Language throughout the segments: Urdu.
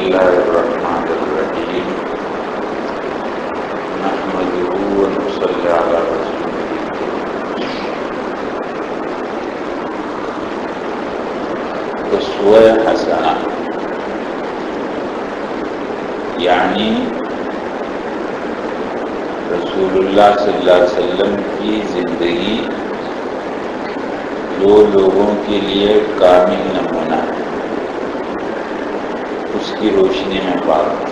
الله الرحمن الرحيم نحمده ونصلي على رسوله اسوہ حسنہ یعنی رسول اللہ صلی اللہ علیہ وسلم کی زندگی دو لوگوں کے لیے کامل نمونہ ہے، اس کی روشنی میں بات،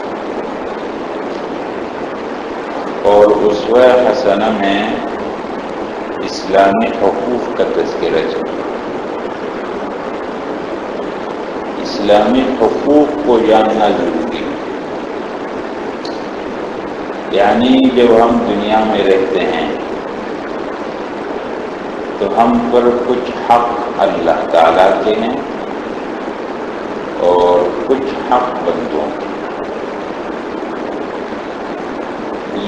اور اسوہ حسنہ میں اسلامی حقوق کا تذکرہ چلتا ہے۔ اسلامی حقوق کو جاننا ضروری ہے، یعنی جب ہم دنیا میں رہتے ہیں تو ہم پر کچھ حق اللہ تعالیٰ کے ہیں اور کچھ حق بندوں کے۔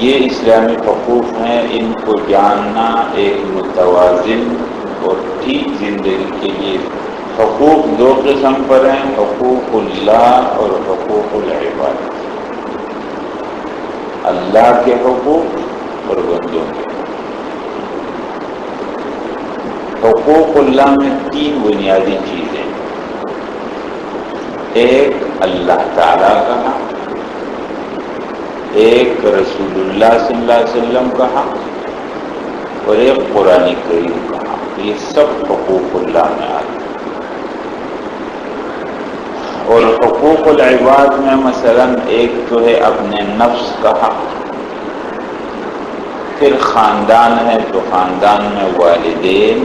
یہ اسلامی حقوق ہیں، ان کو جاننا ایک متوازن اور ٹھیک زندگی کے لیے۔ حقوق دو قسم پر ہیں، حقوق اللہ اور حقوق العباد، اللہ کے حقوق اور بندوں کے۔ حقوق اللہ میں تین بنیادی چیزیں، ایک اللہ تعالیٰ کا حق، ایک رسول اللہ صلی اللہ علیہ وسلم کا حق اور ایک قرآن کریم کا حق۔ یہ سب حقوق اللہ میں آتے ہیں۔ اور حقوق العباد میں مثلاً ایک تو ہے اپنے نفس کا حق، پھر خاندان ہے تو خاندان میں والدین،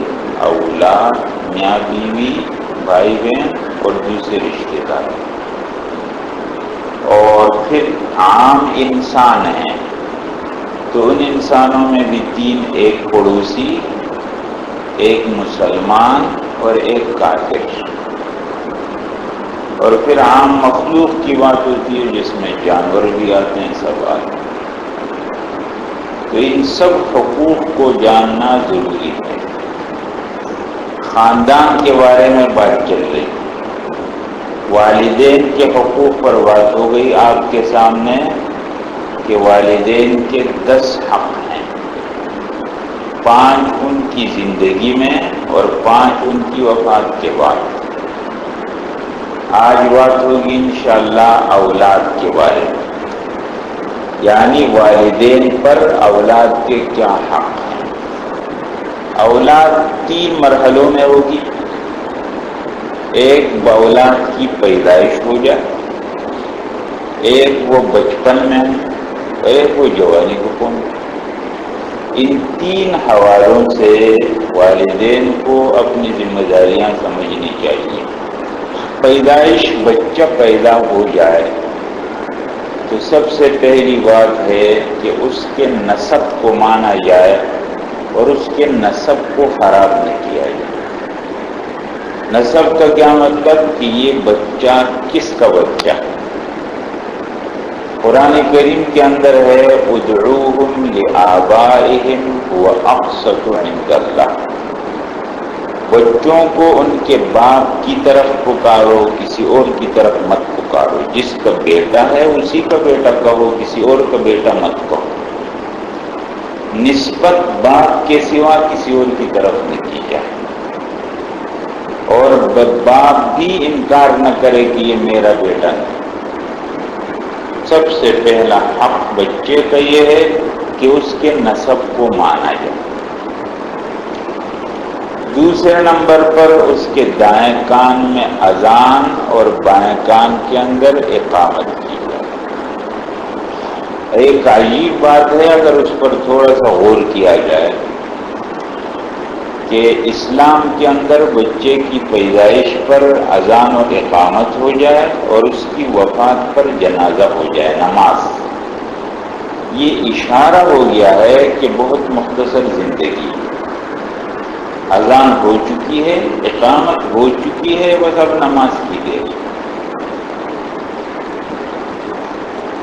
اولاد، میاں بیوی، بھائی بہن اور دوسرے رشتے دار، اور پھر عام انسان ہیں تو ان انسانوں میں بھی تین، ایک پڑوسی، ایک مسلمان اور ایک کافر، اور پھر عام مخلوق کی بات ہوتی ہے جس میں جانور بھی آتے ہیں، سب آتے ہیں۔ تو ان سب حقوق کو جاننا ضروری ہے۔ خاندان کے بارے میں بات چل رہی، والدین کے حقوق پر بات ہو گئی آپ کے سامنے کہ والدین کے 10 حق ہیں، 5 ان کی زندگی میں اور 5 ان کی وفات کے بعد۔ آج بات ہوگی انشاءاللہ اولاد کے بارے میں، یعنی والدین پر اولاد کے کیا حق ہیں۔ اولاد 3 مرحلوں میں ہوگی، ایک اولاد کی پیدائش ہو جائے، ایک وہ بچپن میں، ایک وہ جوانی کو پہنچے۔ ان 3 حوالوں سے والدین کو اپنی ذمہ داریاں سمجھنی چاہیے۔ پیدائش، بچہ پیدا ہو جائے تو سب سے پہلی بات ہے کہ اس کے نسب کو مانا جائے اور اس کے نسب کو خراب نہ کیا جائے۔ نسب کا کیا مطلب کہ یہ بچہ کس کا بچہ ہے۔ قرآن کریم کے اندر ہے ادعوہم لآبائہم هو اقسط عند اللہ، بچوں کو ان کے باپ کی طرف پکارو، کسی اور کی طرف مت پکارو۔ جس کا بیٹا ہے اسی کا بیٹا کہو، کسی اور کا بیٹا مت کہو۔ نسبت باپ کے سوا کسی اور کی طرف نہ کی جائے، اور باپ بھی انکار نہ کرے کہ یہ میرا بیٹا نہیں۔ سب سے پہلا حق بچے کا یہ ہے کہ اس کے نسب کو مانا جائے۔ دوسرے نمبر پر اس کے دائیں کان میں اذان اور بائیں کان کے اندر اقامت کی جائے۔ ایک عجیب بات ہے اگر اس پر تھوڑا سا غور کیا جائے کہ اسلام کے اندر بچے کی پیدائش پر اذان اور اقامت ہو جائے اور اس کی وفات پر جنازہ ہو جائے، نماز۔ یہ اشارہ ہو گیا ہے کہ بہت مختصر زندگی، اذان ہو چکی ہے، اقامت ہو چکی ہے، بس اب نماز کی دیر۔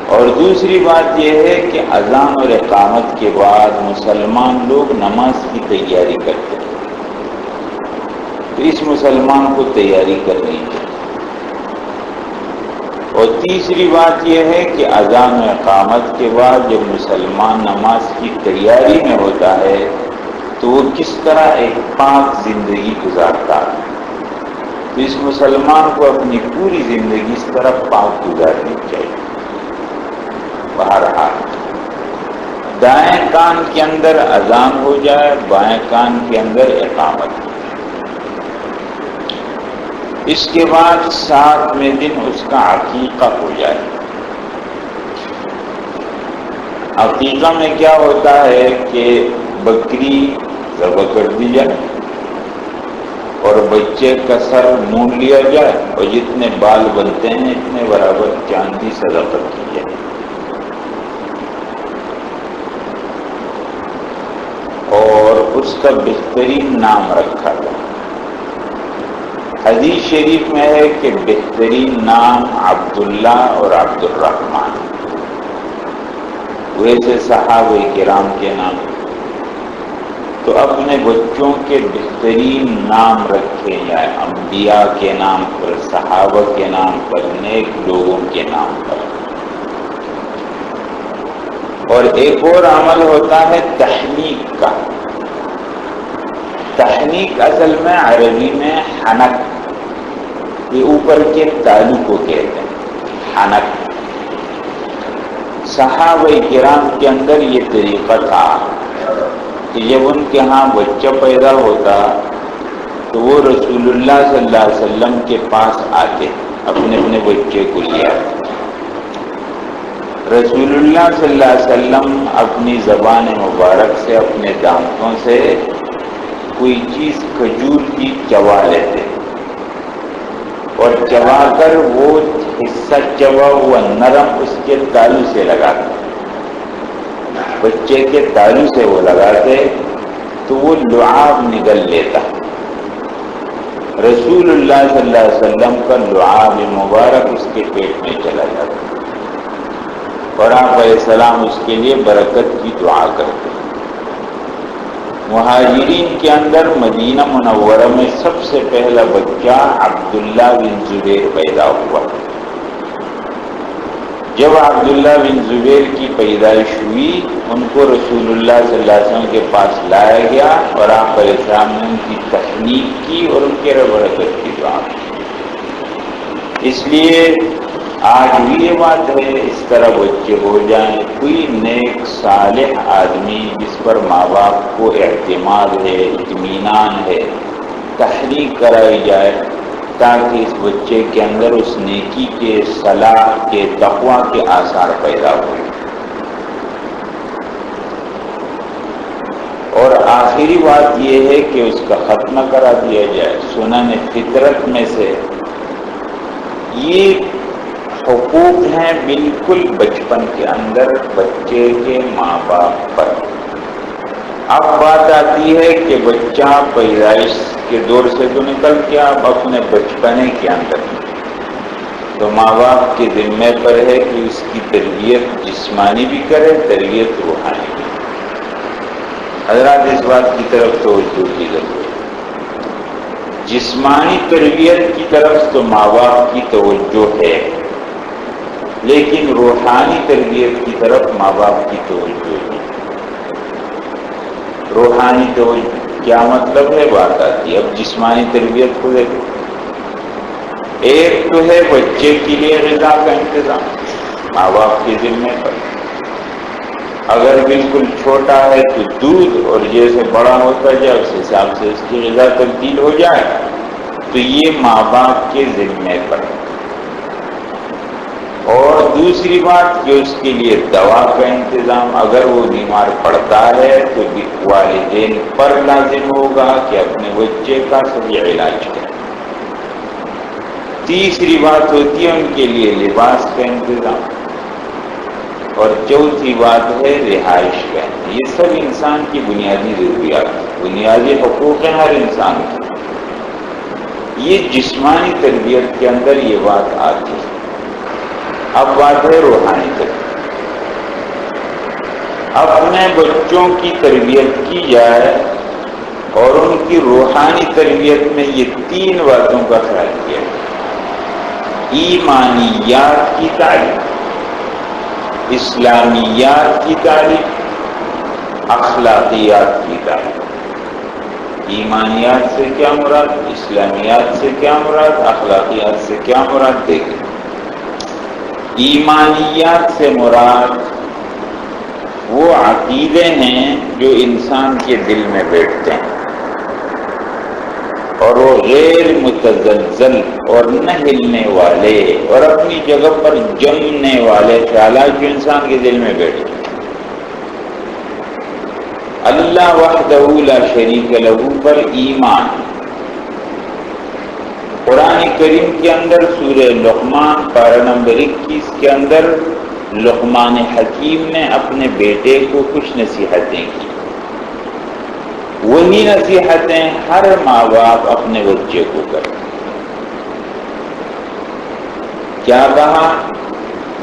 اور دوسری بات یہ ہے کہ اذان اور اقامت کے بعد مسلمان لوگ نماز کی تیاری کرتے ہیں، تو اس مسلمان کو تیاری کرنی چاہیے۔ اور تیسری بات یہ ہے کہ اذان و اقامت کے بعد جب مسلمان نماز کی تیاری میں ہوتا ہے تو وہ کس طرح ایک پاک زندگی گزارتا ہے. تو اس مسلمان کو اپنی پوری زندگی اس طرح پاک گزارنی چاہیے. بہرحال دائیں کان کے اندر اذان ہو جائے، بائیں کان کے اندر اقامت. اس کے بعد 7ویں دن اس کا عقیقہ ہو جائے. عقیقہ میں کیا ہوتا ہے کہ بکری ذبح کر دی جائے اور بچے کا سر مونڈ لیا جائے اور جتنے بال بنتے ہیں اتنے برابر چاندی صدقہ کی جائے. اور اس کا بہترین نام رکھا جائے. حدیث شریف میں ہے کہ بہترین نام عبداللہ اور عبد الرحمن. ویسے صحابہ کرام کے نام تو اپنے بچوں کے بہترین نام رکھے جائیں، انبیاء کے نام پر، صحابہ کے نام پر، نیک لوگوں کے نام پر. اور ایک اور عمل ہوتا ہے تحنیک کا. تحنیک اصل میں عربی میں حنک، یہ اوپر کے تالو کو کہتے ہیں حنک. صحابہ کرام کے اندر یہ طریقہ تھا کہ جب ان کے ہاں بچہ پیدا ہوتا تو وہ رسول اللہ صلی اللہ علیہ وسلم کے پاس آتے، اپنے اپنے بچے کو لے آتے. رسول اللہ صلی اللہ علیہ وسلم اپنی زبان مبارک سے، اپنے دانتوں سے کوئی چیز کھجور کی چبا لیتے اور چبا کر وہ حصہ چبا ہوا نرم اس کے تالو سے لگاتے، بچے کے تالو سے وہ لگاتے تو وہ لعاب نگل لیتا. رسول اللہ صلی اللہ علیہ وسلم کا لعاب مبارک اس کے پیٹ میں چلا جاتا اور آپ علیہ السلام اس کے لیے برکت کی دعا کرتے. مہاجرین کے اندر مدینہ منورہ میں سب سے پہلا بچہ عبداللہ بن زبیر پیدا ہوا. جب عبداللہ بن زبیر کی پیدائش ہوئی ان کو رسول اللہ صلی اللہ علیہ وسلم کے پاس لایا گیا اور آپ علیہ السلام نے ان کی تحنیک کی اور ان کے برکت کی دعا کی. اس لیے آج بھی یہ بات ہے اس طرح بچے ہو جائیں. کوئی نیک صالح آدمی جس پر ماں باپ کو اعتماد ہے، اطمینان ہے، تحریک کرائی جائے تاکہ اس بچے کے اندر اس نیکی کے، صلاح کے، تقویٰ کے آثار پیدا ہوں. اور آخری بات یہ ہے کہ اس کا ختنہ کرا دیا جائے. سنن فطرت میں سے یہ حقوق ہیں بالکل بچپن کے اندر بچے کے ماں باپ پر. اب بات آتی ہے کہ بچہ پیدائش کے دور سے تو نکل کے اب اپنے بچپنے کے اندر تو ماں باپ کے ذمے پر ہے کہ اس کی تربیت جسمانی بھی کرے، تربیت روحانی بھی. حضرات اس بات کی طرف توجہ کی ضرورت ہے. جسمانی تربیت کی طرف تو ماں باپ کی توجہ ہے لیکن روحانی تربیت کی طرف ماں باپ کی توجہ نہیں. روحانی توجہ کیا مطلب ہے بات آتی ہے. اب جسمانی تربیت کو دیکھو، ایک تو ہے بچے کے لیے غذا کا انتظام ماں باپ کے ذمے پر. اگر بالکل چھوٹا ہے تو دودھ، اور جیسے بڑا ہوتا جائے اس حساب سے اس کی غذا تبدیل ہو جائے تو یہ ماں باپ کے ذمے پر. اور دوسری بات کہ اس کے لیے دوا کا انتظام، اگر وہ بیمار پڑتا ہے تو والدین پر لازم ہوگا کہ اپنے بچے کا صحیح علاج کریں. تیسری بات ہوتی ہے ان کے لیے لباس کا انتظام. اور چوتھی بات ہے رہائش کا. یہ سب انسان کی بنیادی ضروریات، بنیادی حقوق ہیں ہر انسان کے. یہ جسمانی تربیت کے اندر یہ بات آتی ہے. اب بات ہے روحانی تربیت. اپنے بچوں کی تربیت کی جائے اور ان کی روحانی تربیت میں یہ 3 باتوں کا خیال کیا جائے. ایمانیات کی تعلیم، اسلامیات کی تعلیم، اخلاقیات کی تعلیم۔ ایمانیات سے کیا مراد، اسلامیات سے کیا مراد، اخلاقیات سے کیا مراد؟ دیکھیں، ایمانیات سے مراد وہ عقیدے ہیں جو انسان کے دل میں بیٹھتے ہیں اور وہ غیر متزلزل اور نہ ہلنے والے اور اپنی جگہ پر جمنے والے خیالات جو انسان کے دل میں بیٹھتے ہیں۔ اللہ وحدہ لا شریک لہ پر ایمان۔ قرآن کریم کے اندر سورہ لقمان پارہ نمبر 21 کے اندر لقمان حکیم نے اپنے بیٹے کو کچھ نصیحتیں کی۔ وہی نصیحتیں ہر ماں باپ اپنے بچے کو کریں۔ کیا کہا؟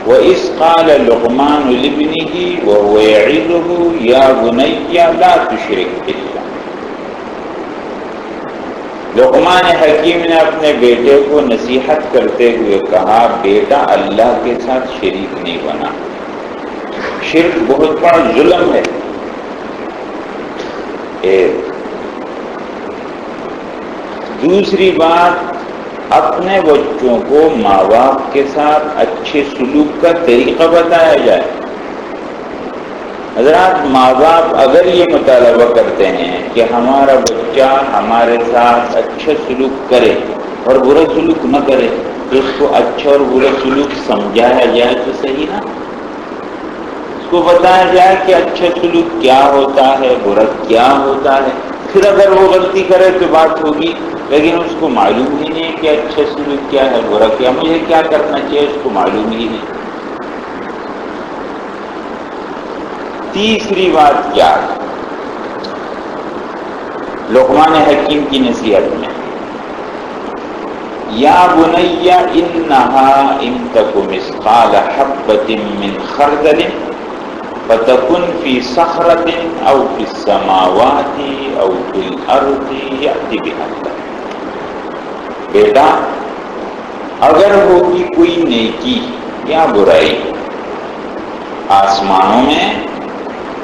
وَإِذْ قَالَ لُقْمَانُ لِابْنِهِ وَهُوَ يَعِظُهُ يَا بُنَيَّ لَا تُشْرِكْ بِاللَّهِ۔ لقمان حکیم نے اپنے بیٹے کو نصیحت کرتے ہوئے کہا، بیٹا اللہ کے ساتھ شریک نہیں بنا۔ شرک بہت بڑا ظلم ہے۔ دوسری بات، اپنے بچوں کو ماں باپ کے ساتھ اچھے سلوک کا طریقہ بتایا جائے۔ حضرات، ماں باپ اگر یہ مطالبہ کرتے ہیں کہ ہمارا بچہ ہمارے ساتھ اچھا سلوک کرے اور برا سلوک نہ کرے، تو اس کو اچھا اور برا سلوک سمجھایا جائے تو صحیح نا؟ اس کو بتایا جائے کہ اچھا سلوک کیا ہوتا ہے، برا کیا ہوتا ہے۔ پھر اگر وہ غلطی کرے تو بات ہوگی، لیکن اس کو معلوم ہی نہیں کہ اچھا سلوک کیا ہے، برا کیا، مجھے کیا کرنا چاہیے، اس کو معلوم ہی نہیں۔ تیسری بات کیا ہے لقمان حکیم کی نصیحت میں؟ یا بنی انہا ان تک مثقال حبۃ من خردل فتکن فی صخرۃ او فی السماوات او فی الارض یأتی بہا اللہ۔ بیٹا، اگر ہوگی کوئی نیکی یا برائی آسمانوں میں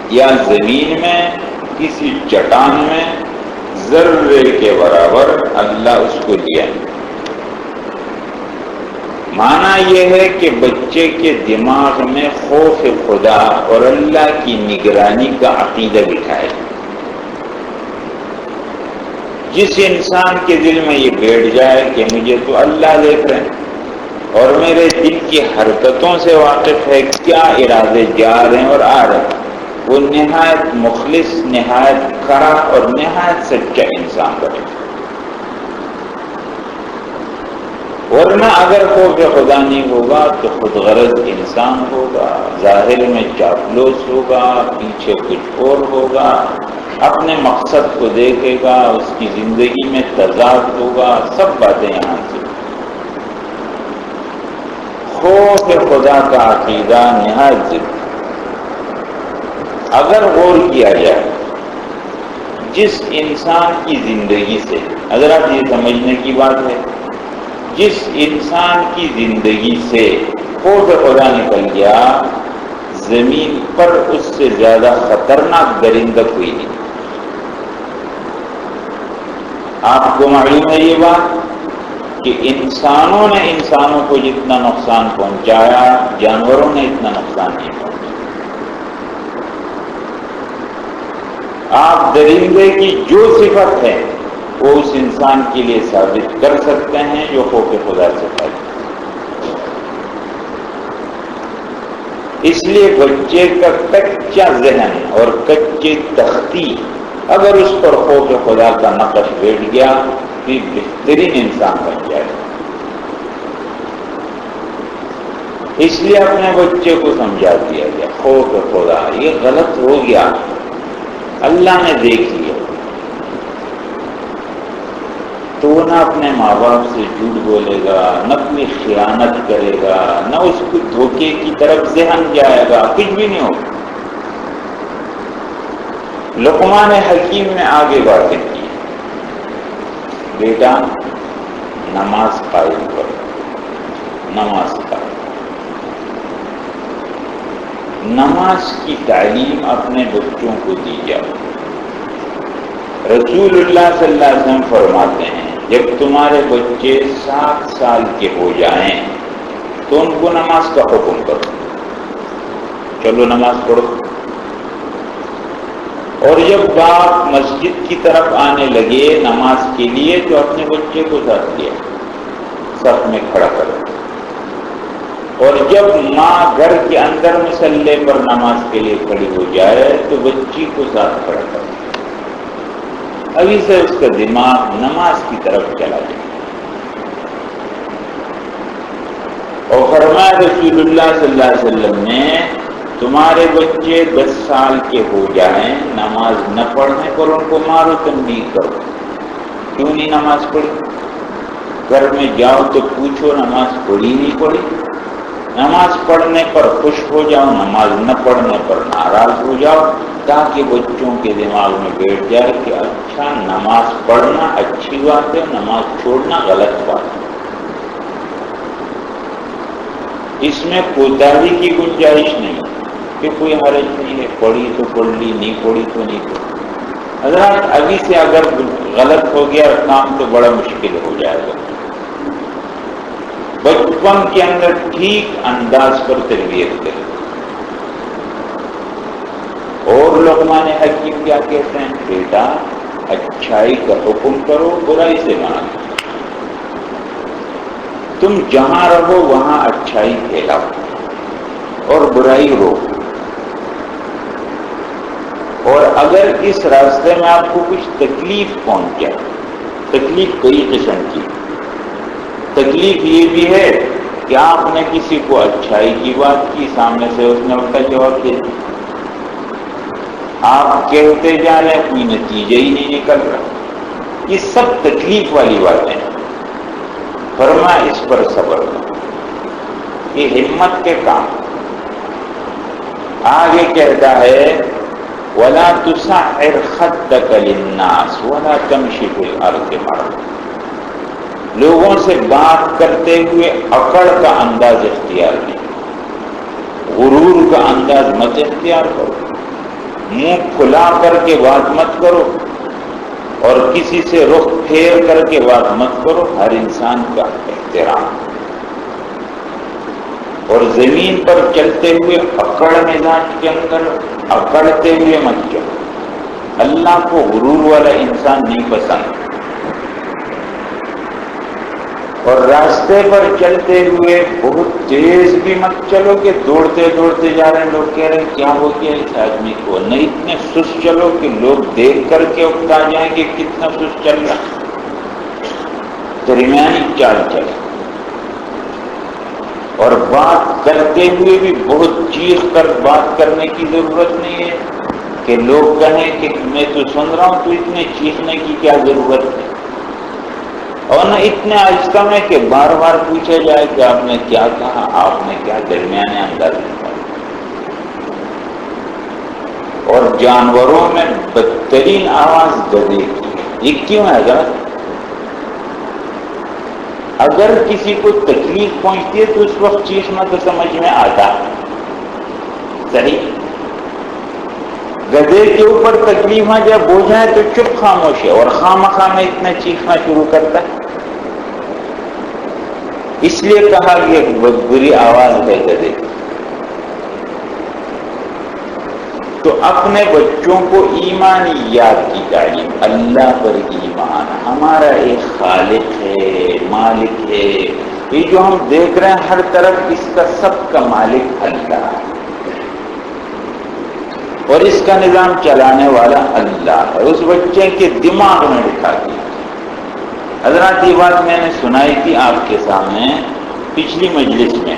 یا زمین میں کسی چٹان میں ذرے کے برابر، اللہ اس کو دیا۔ معنی یہ ہے کہ بچے کے دماغ میں خوف خدا اور اللہ کی نگرانی کا عقیدہ بٹھائے۔ جس انسان کے دل میں یہ بیٹھ جائے کہ مجھے تو اللہ دیکھ رہے ہیں اور میرے دل کی حرکتوں سے واقف ہے، کیا ارادے جا رہے ہیں اور آ رہے ہیں، وہ نہایت مخلص، نہایت کھرا اور نہایت سچا انسان بنے۔ ورنہ اگر خوف خدا نہیں ہوگا تو خود غرض انسان ہوگا، ظاہر میں چاپلوس ہوگا، پیچھے کچھ اور ہوگا، اپنے مقصد کو دیکھے گا، اس کی زندگی میں تضاد ہوگا، سب باتیں یہاں سے۔ خوف خدا کا عقیدہ نہایت ضروری۔ اگر غور کیا جائے جس انسان کی زندگی سے، حضرات یہ سمجھنے کی بات ہے، جس انسان کی زندگی سے خوف خدا نکل گیا، زمین پر اس سے زیادہ خطرناک درندہ کوئی نہیں۔ آپ کو معلوم ہے یہ بات کہ انسانوں نے انسانوں کو جتنا نقصان پہنچایا، جانوروں نے اتنا نقصان نہیں پہنچایا۔ آپ درندے کی جو صفت ہے وہ اس انسان کے لیے ثابت کر سکتے ہیں جو خوف خدا سے پیدا۔ اس لیے بچے کا کچا ذہن اور کچی تختی اگر اس پر خوف خدا کا نقش بیٹھ گیا تو بہترین انسان بن جائے گا۔ اس لیے اپنے بچے کو سمجھا دیا گیا خوف خدا یہ غلط ہو گیا، اللہ نے دیکھ لیا، تو نہ اپنے ماں باپ سے جھوٹ بولے گا، نہ اپنی خیانت کرے گا، نہ اس کو دھوکے کی طرف ذہن جائے گا، کچھ بھی نہیں ہوگا۔ لقمان حکیم نے آگے باتیں کی، بیٹا نماز قائم کرو، نماز کا، نماز کی تعلیم اپنے بچوں کو دی جائے۔ رسول اللہ صلی اللہ علیہ وسلم فرماتے ہیں جب تمہارے بچے 7 سال کے ہو جائیں تو ان کو نماز کا حکم کرو، چلو نماز پڑھو، اور جب باپ مسجد کی طرف آنے لگے نماز کے لیے تو اپنے بچے کو ساتھ لیا، صف میں کھڑا کرو، اور جب ماں گھر کے اندر مصلی پر نماز کے لیے کھڑی ہو جائے تو بچی کو ساتھ کھڑا کرو، ابھی سے اس کا دماغ نماز کی طرف چلا جائے۔ اور فرمایا رسول اللہ صلی اللہ علیہ وسلم نے تمہارے بچے 10 سال کے ہو جائیں نماز نہ پڑھنے پر ان کو مارو، تنبیہ کرو، کیوں نہیں نماز پڑھی؟ گھر میں جاؤ تو پوچھو نماز پڑھی نہیں پڑھی، نماز پڑھنے پر خوش ہو جاؤ، نماز نہ پڑھنے پر ناراض ہو جاؤ، تاکہ بچوں کے دماغ میں بیٹھ جائے کہ اچھا نماز پڑھنا اچھی بات ہے، نماز چھوڑنا غلط بات ہے، اس میں کوتاہی کی گنجائش نہیں کہ کوئی حرج نہیں ہے، پڑھی تو پڑھ لی، نہیں پڑھی تو نہیں پڑھی۔ حضرات ابھی سے اگر غلط ہو گیا کام تو بڑا مشکل ہو جائے گا۔ بچپن کے اندر ٹھیک انداز پر تربیت کریں۔ اور لقمان حکیم کیا کہتے ہیں؟ بیٹا اچھائی کا حکم کرو، برائی سے منع کرو، تم جہاں رہو وہاں اچھائی پھیلاؤ اور برائی روکو، اور اگر اس راستے میں آپ کو کچھ تکلیف پہنچ جائے، تکلیف کئی قسم کی، تکلیف یہ بھی ہے کہ آپ نے کسی کو اچھائی کی بات کی، سامنے سے اس نے الٹا جواب دے دیا، آپ کہتے جا رہے ہیں کوئی نتیجہ ہی نہیں نکل رہا، یہ سب تکلیف والی باتیں ہیں۔ فرما اس پر صبر کرو، یہ ہمت کے کام۔ آگے کہتا ہے وَلَا تُسَعِّرْ خَدَّكَ لِلنَّاسِ وَلَا تَمْشِ فِي الْأَرْضِ مَرَحًا، لوگوں سے بات کرتے ہوئے اکڑ کا انداز اختیار نہیں، غرور کا انداز مت اختیار کرو، منہ کھلا کر کے بات مت کرو، اور کسی سے رخ پھیر کر کے بات مت کرو، ہر انسان کا احترام، اور زمین پر چلتے ہوئے اکڑ مزاج کے اندر اکڑتے ہوئے مت چلو، اللہ کو غرور والا انسان نہیں پسند، اور راستے پر چلتے ہوئے بہت تیز بھی مت چلو کہ دوڑتے دوڑتے جا رہے ہیں، لوگ کہہ رہے ہیں کیا ہو گیا اس آدمی کو، نہیں اتنے سست چلو کہ لوگ دیکھ کر کے اکتا جائیں کہ کتنا سست چل رہا، درمیانی چال چلے، اور بات کرتے ہوئے بھی بہت چیخ کر بات کرنے کی ضرورت نہیں ہے کہ لوگ کہیں کہ میں تو سن رہا ہوں تو اتنے چیخنے کی کیا ضرورت ہے، اور نہ اتنے آہستہ میں کہ بار بار پوچھا جائے کہ آپ نے کیا کہا، آپ نے کیا، درمیانے انداز میں۔ اور جانوروں میں بدترین آواز گدھے کی ہے، یہ کیوں ہے حضرت؟ اگر کسی کو تکلیف پہنچتی ہے تو اس وقت چیخنا تو سمجھ میں آتا ہے، صحیح، گدھے کے اوپر تکلیف جب ہو جائے تو چپ خاموش ہے، اور خامخواہ میں اتنا چیخنا شروع کرتا ہے، اس لیے کہا کہ بہت بری آواز ہے گدھے کی۔ تو اپنے بچوں کو ایمانیات کی تعلیم، اللہ پر ایمان، ہمارا ایک خالق ہے، مالک ہے، یہ جو ہم دیکھ رہے ہیں ہر طرف اس کا سب کا مالک اللہ ہے، اور اس کا نظام چلانے والا اللہ ہے، اس بچے کے دماغ میں بٹھا دیا۔ حضرات یہ بات میں نے سنائی تھی آپ کے سامنے پچھلی مجلس میں،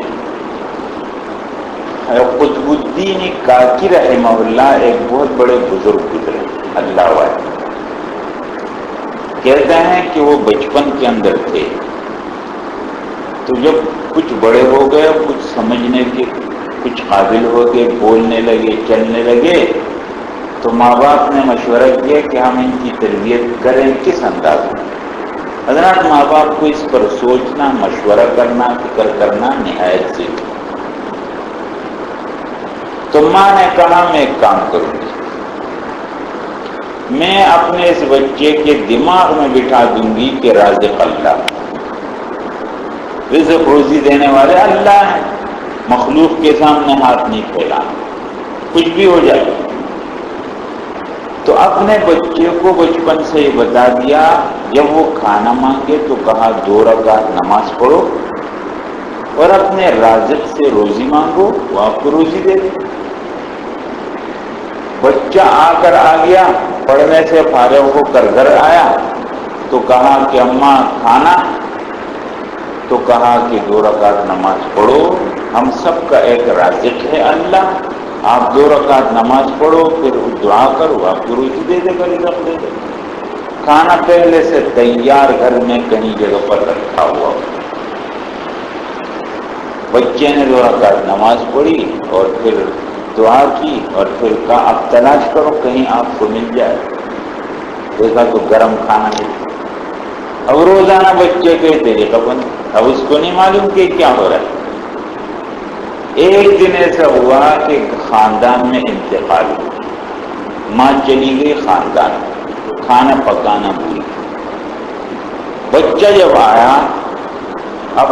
قطب الدین کاکی رحمہ اللہ ایک بہت بڑے بزرگ گزرے اللہ والے، کہتے ہیں کہ وہ بچپن کے اندر تھے تو جب کچھ بڑے ہو گئے، کچھ سمجھنے کے کچھ قابل ہو گئے، بولنے لگے، چلنے لگے، تو ماں باپ نے مشورہ کیا کہ ہم ان کی تربیت کریں کس انداز میں، حضرات ماں باپ کو اس پر سوچنا، مشورہ کرنا، فکر کرنا نہایت ضروری۔ تو ماں نے کہا میں ایک کام کروں گی، میں اپنے اس بچے کے دماغ میں بٹھا دوں گی کہ رازق اللہ، رزق روزی دینے والے اللہ ہیں، مخلوق کے سامنے ہاتھ نہیں پھیلانا، کچھ بھی ہو جائے۔ تو اپنے بچے کو بچپن سے ہی بتا دیا، جب وہ کھانا مانگے تو کہا 2 رکعت نماز پڑھو اور اپنے رازق سے روزی مانگو، وہ آپ کو روزی دے دے۔ بچہ آ گیا، پڑھنے سے فارغ ہو کر گھر آیا تو کہا کہ اماں کھانا، تو کہا کہ 2 رکعت نماز پڑھو، ہم سب کا ایک رازق ہے اللہ، آپ 2 رکعت نماز پڑھو، پھر دعا کرو، آپ کو روزی دے دے گا، رزق دے دے۔ کھانا پہلے سے تیار گھر میں کہیں جگہ پر رکھا ہوا۔ بچے نے 2 رکعت نماز پڑھی اور پھر دعا کی اور پھر کہا اب تلاش کرو کہیں آپ کو مل جائے، دیکھا تو گرم کھانا ملا۔ اب روزانہ بچے کے طریقہ بند، اب اس کو نہیں معلوم کہ کیا ہو رہا ہے۔ ایک دن ایسا ہوا کہ خاندان میں انتقال ہوا، ماں چلی گئی خاندان، کھانا پکانا بھول گئی۔ بچہ جب آیا، اب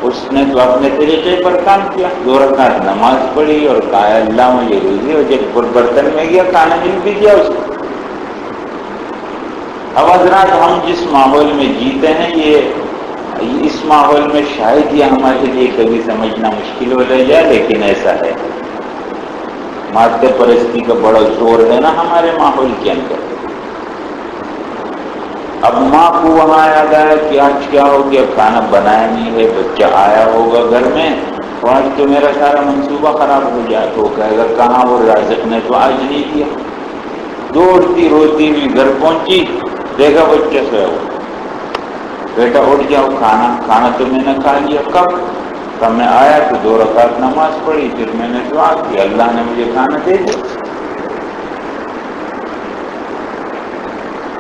اس نے تو اپنے طریقے پر کام کیا، 2 رکعت نماز پڑھی اور کہا اللہ مجھے روزی، اور جب برتن میں گیا کھانا مل بھی گیا اس کو۔ اب حضرات ہم جس ماحول میں جیتے ہیں، اس ماحول میں شاید یہ ہمارے لیے کبھی سمجھنا مشکل ہو جائے، لیکن ایسا ہے۔ مادہ پرستی کا بڑا زور ہے نا ہمارے ماحول کے اندر۔ اب ماں کو وہاں یاد آیا کہ آج کیا ہو گیا، کھانا بنایا نہیں ہے، بچہ آیا ہوگا گھر میں، تو آج تو میرا سارا منصوبہ خراب ہو جائے، تو کہے گا کہاں وہ رازق نے تو آج نہیں دیا۔ دوڑتی روتی ہوئی گھر پہنچی، دیکھا بچہ سویا ہوا، بیٹا اٹھ جاؤ، کھانا تو میں نے کھا لیا۔ کب میں آیا تو 2 رکعت نماز پڑھی، پھر میں نے دعا کی، اللہ نے مجھے کھانا دے دیا۔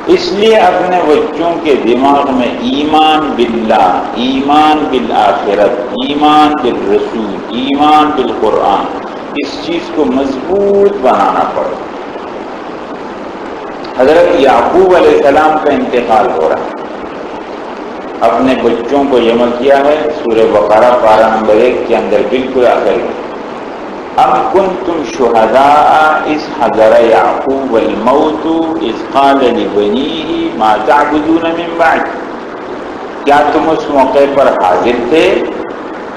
اس لیے اپنے بچوں کے دماغ میں ایمان باللہ، ایمان بالآخرت، ایمان بالرسول، ایمان بالقرآن، اس چیز کو مضبوط بنانا پڑے۔ حضرت یعقوب علیہ السلام کا انتقال ہو رہا ہے، اپنے بچوں کو جمع کیا ہے، سورہ بقرہ پارہ نمبر 1 کے اندر بالکل آخر میں، ام کنتم شہداء اذ حضر یعقوب الموت اذ قال لبنیہ ما تعبدون من بعد، کیا تم اس موقع پر حاضر تھے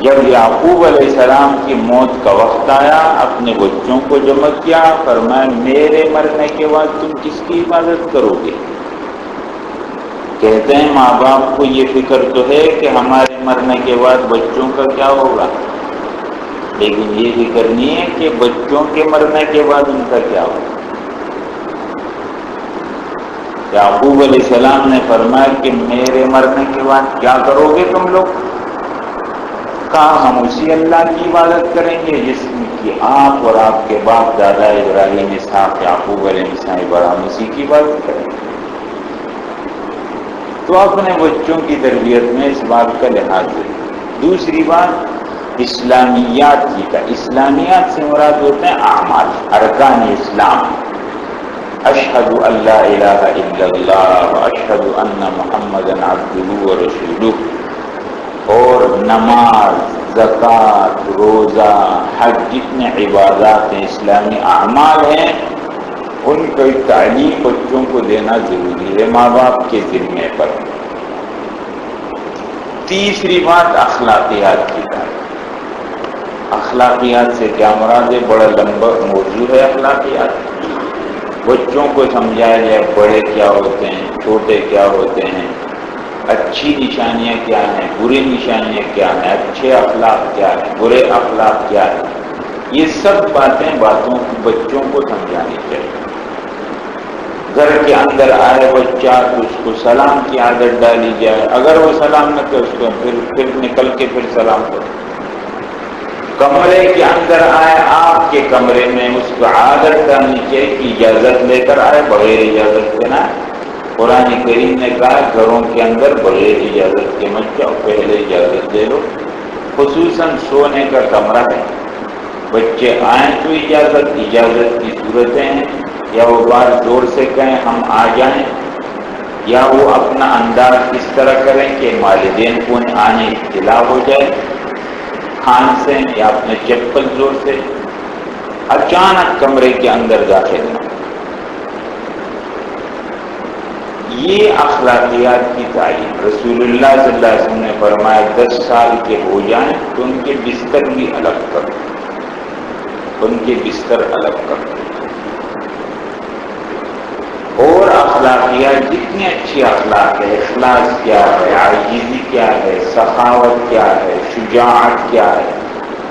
جب یعقوب علیہ السلام کی موت کا وقت آیا، اپنے بچوں کو جمع کیا، فرمایا میرے مرنے کے بعد تم کس کی عبادت کرو گے؟ کہتے ہیں ماں باپ کو یہ فکر تو ہے کہ ہمارے مرنے کے بعد بچوں کا کیا ہوگا، لیکن یہ فکر نہیں ہے کہ بچوں کے مرنے کے بعد ان کا کیا ہوگا۔ یعقوب علیہ السلام نے فرمایا کہ میرے مرنے کے بعد کیا کرو گے تم لوگ؟ کہا ہم اسی اللہ کی عبادت کریں گے جس کی آپ اور آپ کے باپ دادا ابراہیم، اسحاق، یعقوب علیہ السلام، ابراہیم، اسی کی عبادت کریں گے۔ تو اپنے بچوں کی تربیت میں اس بات کا لحاظ ہے۔ دوسری بات اسلامیات کی کا، اسلامیات سے مراد ہوتے ہیں اعمال، ارکان اسلام، اشہد ان لا الہ الا اللہ واشہد ان محمدا عبدہ ورسولہ، اور نماز، زکوٰۃ، روزہ، حج، جتنے عبادات ہیں، اسلامی اعمال ہیں، ان کی تعلیم بچوں کو دینا ضروری ہے ماں باپ کے ذمے پر۔ تیسری بات اخلاقیات کی بات۔ اخلاقیات سے کیا مراد ہے؟ بڑا لمبا موضوع ہے اخلاقیات۔ بچوں کو سمجھایا جائے بڑے کیا ہوتے ہیں، چھوٹے کیا ہوتے ہیں، اچھی نشانیاں کیا ہیں، بری نشانیاں کیا ہیں، اچھے اخلاق کیا ہیں، برے اخلاق کیا ہیں، یہ سب باتوں بچوں کو سمجھانی چاہیے۔ گھر کے اندر آئے بچہ تو اس کو سلام کی عادت ڈالی جائے، اگر وہ سلام نہ کرے اس کو پھر نکل کے پھر سلام کرے۔ کمرے کے اندر آئے، آپ کے کمرے میں اس کو عادت ڈالنی چاہیے کہ اجازت لے کر آئے، بغیر اجازت کے نہ۔ قرآن کریم نے کہا گھروں کے اندر بغیر اجازت کے مت جاؤ، پہلے اجازت لے لو، خصوصاً سونے کا کمرہ ہے، بچے آئیں تو اجازت کی صورتیں ہیں، یا وہ بات زور سے کہیں ہم آ جائیں، یا وہ اپنا انداز اس طرح کریں کہ والدین کو آنے اطلاع ہو جائے، کھان سے یا اپنے چپل زور سے اچانک کمرے کے اندر داخل نہ۔ یہ اخلاقیات کی تعلیم رسول اللہ صلی اللہ علیہ وسلم نے فرمایا 10 سال کے ہو جائیں تو ان کے بستر بھی الگ کرو، ان کے بستر الگ کرو۔ اور اخلاقیات جتنی اچھی اخلاق ہے، اخلاص کیا ہے، عاجزی کیا ہے، سخاوت کیا ہے، شجاعت کیا ہے،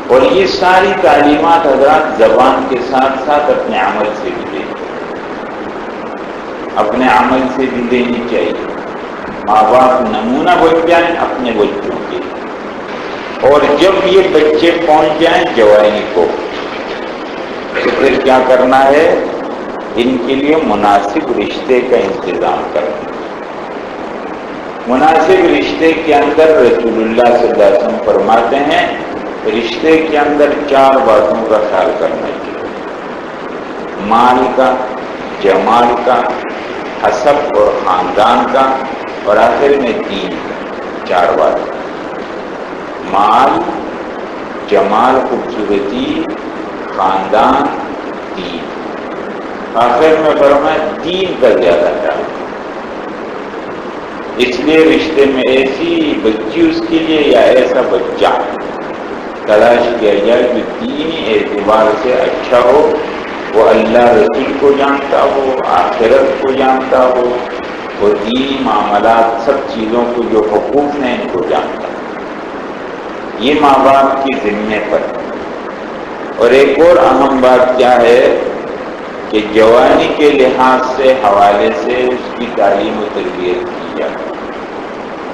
اور یہ ساری تعلیمات حضرات زبان کے ساتھ ساتھ اپنے عمل سے بھی دینی، اپنے عمل سے بھی دینی چاہیے۔ ماں باپ نمونہ بن جائیں اپنے بچوں کے، اور جب یہ بچے پہنچ جائیں جوانی کو تو پھر کیا کرنا ہے؟ ان کے لیے مناسب رشتے کا انتظام کرنا۔ مناسب رشتے کے اندر رسول اللہ صلی اللہ علیہ وسلم فرماتے ہیں رشتے کے اندر 4 باتوں کا خیال کرنا چاہیے: مال کا، جمال کا، حسب اور خاندان کا، اور آخر میں دین کا۔ 4 بات: مال، جمال، خوبصورتی، خاندان، دین۔ آخر میں فرمایا دین کا زیادہ خیال۔ اس لیے رشتے میں ایسی بچی اس کے لیے یا ایسا بچہ تلاش کیا جائے جو دینی اعتبار سے اچھا ہو، وہ اللہ رسول کو جانتا ہو، آخرت کو جانتا ہو، اور دینی معاملات سب چیزوں کو جو حقوق ہیں ان کو جانتا ہو۔ یہ ماں باپ کی ذمے پر۔ اور ایک اور اہم بات کیا ہے کہ جوانی کے لحاظ سے حوالے سے اس کی تعلیم و تربیت کی جائے۔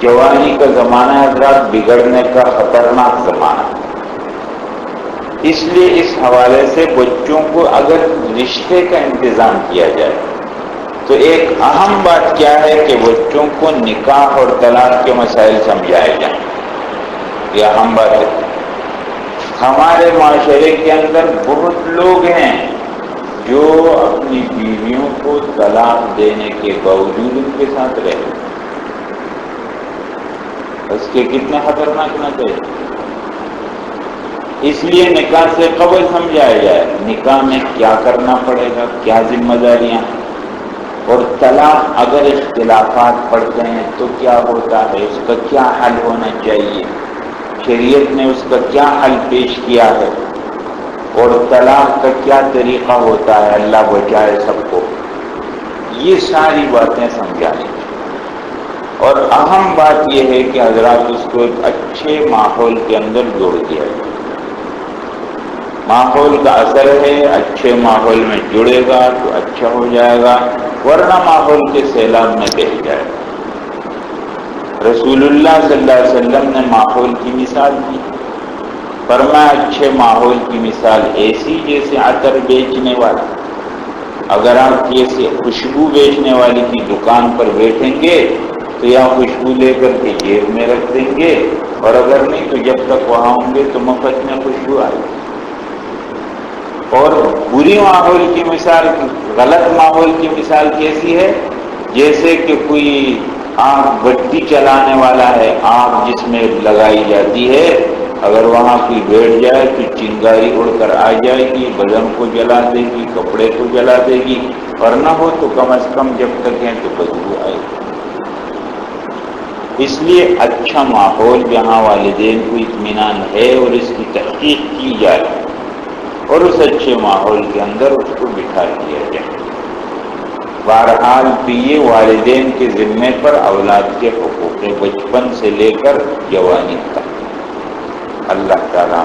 جوانی کا زمانہ حضرات بگڑنے کا خطرناک زمانہ، اس لیے اس حوالے سے بچوں کو اگر رشتے کا انتظام کیا جائے تو ایک اہم بات کیا ہے کہ بچوں کو نکاح اور طلاق کے مسائل سمجھائے جائیں۔ یہ اہم بات ہے۔ ہمارے معاشرے کے اندر بہت لوگ ہیں جو اپنی بیویوں کو طلاق دینے کے باوجود ان کے ساتھ رہے، اس کے کتنے خطرناک نتائج۔ اس لیے نکاح سے قبل سمجھایا جائے نکاح میں کیا کرنا پڑے گا، کیا ذمہ داریاں، اور طلاق اگر اختلافات پڑتے ہیں تو کیا ہوتا ہے، اس کا کیا حل ہونا چاہیے، شریعت نے اس کا کیا حل پیش کیا ہے، اور طلاق کا کیا طریقہ ہوتا ہے، اللہ بچائے سب کو۔ یہ ساری باتیں سمجھانی۔ اور اہم بات یہ ہے کہ حضرات اس کو ایک اچھے ماحول کے اندر جوڑ دیا جائے۔ ماحول کا اثر ہے، اچھے ماحول میں جڑے گا تو اچھا ہو جائے گا، ورنہ ماحول کے سیلاب میں بہہ جائے گا۔ رسول اللہ صلی اللہ علیہ وسلم نے ماحول کی مثال دی، فرمایا اچھے ماحول کی مثال ایسی جیسے عطر بیچنے والا۔ اگر آپ کسی خوشبو بیچنے والی کی دکان پر بیٹھیں گے تو یا خوشبو لے کر کے جیب میں رکھ دیں گے، اور اگر نہیں تو جب تک وہاں ہوں گے تو مفت میں خوشبو آئے گی۔ اور بری ماحول کی مثال، غلط ماحول کی مثال کیسی ہے؟ جیسے کہ کوئی آگ بتی چلانے والا ہے، آگ جس میں لگائی جاتی ہے، اگر وہاں کوئی بیٹھ جائے تو چنگاری اڑ کر آ جائے گی، بدن کو جلا دے گی، کپڑے کو جلا دے گی، اور نہ ہو تو کم از کم جب تک ہیں تو بدبو آئے گی۔ اس لیے اچھا ماحول جہاں والدین کو اطمینان ہے اور اس کی تحقیق کی جائے، اور اس اچھے ماحول کے اندر اس کو بٹھا دیا جائے۔ بہرحال بھی یہ والدین کے ذمے پر اولاد کے حقوق بچپن سے لے کر جوانی تک۔ اللہ تعالیٰ